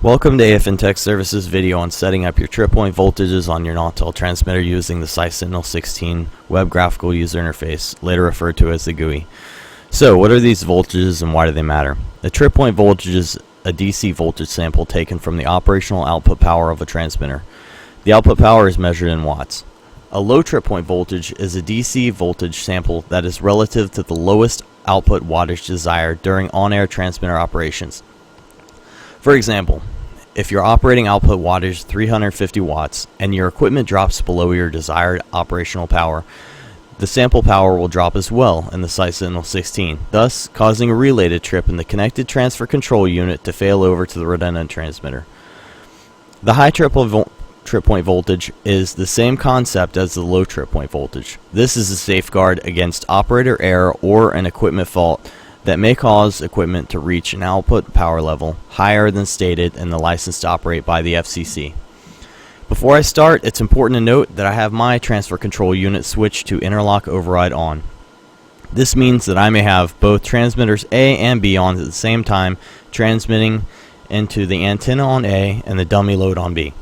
Welcome to AFN Tech Services video on setting up your trip point voltages on your Nautel transmitter using the Site Sentinel 16 web graphical user interface, later referred to as the GUI. So, what are these voltages and why do they matter? A trip point voltage is a DC voltage sample taken from the operational output power of a transmitter. The output power is measured in watts. A low trip point voltage is a DC voltage sample that is relative to the lowest output wattage desired during on-air transmitter operations. For example, if your operating output wattage is 350 watts and your equipment drops below your desired operational power, the sample power will drop as well in the Site Sentinel 16, thus causing a relay to trip in the connected transfer control unit to fail over to the redundant transmitter. The high trip point voltage is the same concept as the low trip point voltage. This is a safeguard against operator error or an equipment fault that may cause equipment to reach an output power level higher than stated in the license to operate by the FCC. Before I start, it's important to note that I have my transfer control unit switched to interlock override on. This means that I may have both transmitters A and B on at the same time, transmitting into the antenna on A and the dummy load on B.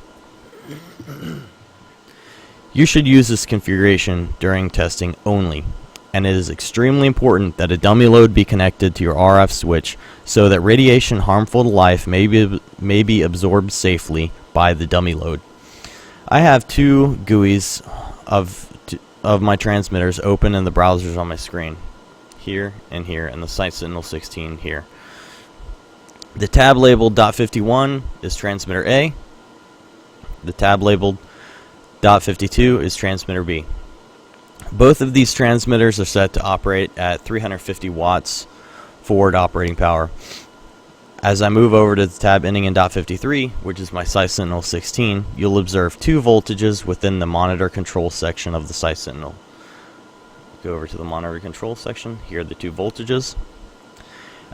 You should use this configuration during testing only, and it is extremely important that a dummy load be connected to your RF switch so that radiation harmful to life may be absorbed safely by the dummy load. I have two GUIs of my transmitters open in the browsers on my screen, here, and the Site Sentinel 16 here. The tab labeled .51 is transmitter A. The tab labeled .52 is transmitter B. Both of these transmitters are set to operate at 350 watts forward operating power. As I move over to the tab ending in .53, which is my Site Sentinel 16, you'll observe two voltages within the monitor control section of the Site Sentinel. Go over to the monitor control section. Here are the two voltages.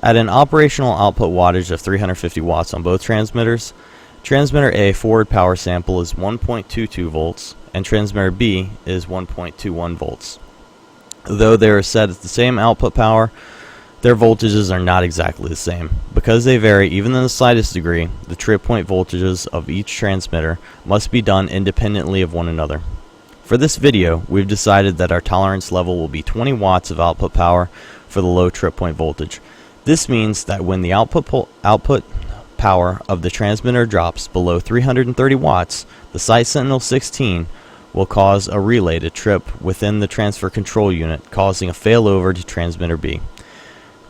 At an operational output wattage of 350 watts on both transmitters, transmitter A forward power sample is 1.22 volts and transmitter B is 1.21 volts. Though they are set at the same output power, their voltages are not exactly the same. Because they vary even in the slightest degree, the trip point voltages of each transmitter must be done independently of one another. For this video, we've decided that our tolerance level will be 20 watts of output power for the low trip point voltage. This means that when the output power of the transmitter drops below 330 watts, the Site Sentinel 16 will cause a relay to trip within the transfer control unit, causing a failover to transmitter B.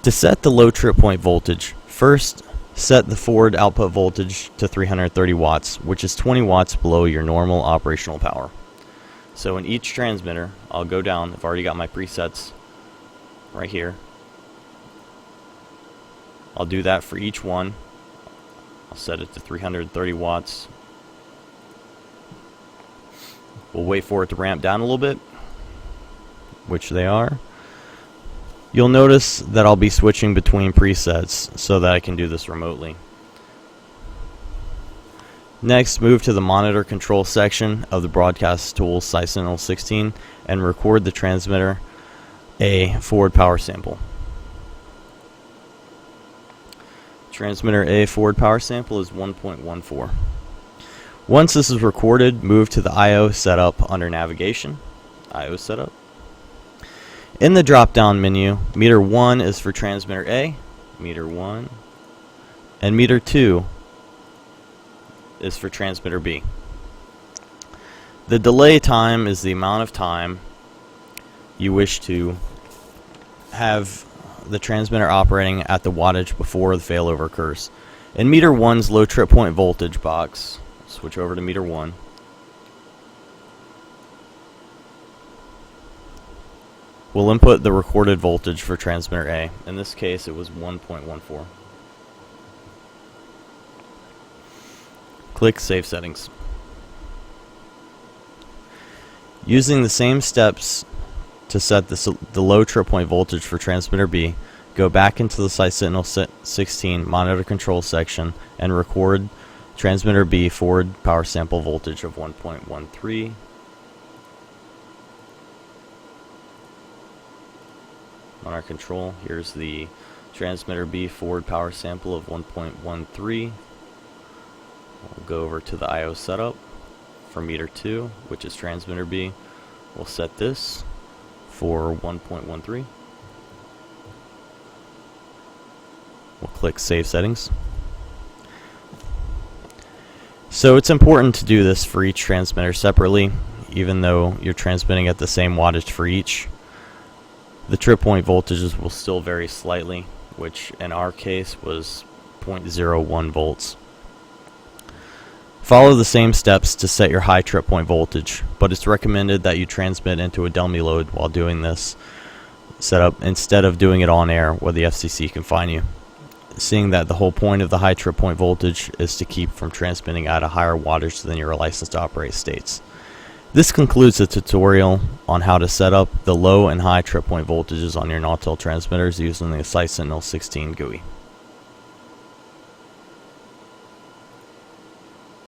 To set the low trip point voltage, first set the forward output voltage to 330 watts, which is 20 watts below your normal operational power. So in each transmitter, I'll go down. I've already got my presets right here. I'll do that for each one. I'll set it to 330 watts. We'll wait for it to ramp down a little bit, which they are. You'll notice that I'll be switching between presets so that I can do this remotely. Next, move to the monitor control section of the broadcast tool Site Sentinel 16 and record the transmitter A forward power sample. Transmitter A forward power sample is 1.14. Once this is recorded, move to the I/O setup under navigation, I/O setup. In the drop-down menu, meter 1 is for transmitter A, meter 1, and meter 2 is for transmitter B. The delay time is the amount of time you wish to have the transmitter operating at the wattage before the failover occurs. In meter 1's low trip point voltage box, switch over to meter 1. We'll input the recorded voltage for transmitter A. In this case, it was 1.14. Click Save Settings. Using the same steps to set the low trip point voltage for transmitter B, go back into the Site Sentinel 16 monitor control section and record transmitter B forward power sample voltage of 1.13. On our control, here's the transmitter B forward power sample of 1.13. We'll go over to the I/O setup for meter 2, which is transmitter B. We'll set this for 1.13. We'll click Save Settings. So it's important to do this for each transmitter separately, even though you're transmitting at the same wattage for each. The trip point voltages will still vary slightly, which in our case was 0.01 volts. Follow the same steps to set your high trip point voltage, but it's recommended that you transmit into a dummy load while doing this setup instead of doing it on air where the FCC can fine you, seeing that the whole point of the high trip point voltage is to keep from transmitting at a higher wattage than your license to operate states. This concludes the tutorial on how to set up the low and high trip point voltages on your Nautel transmitters using the Site Sentinel 16 GUI.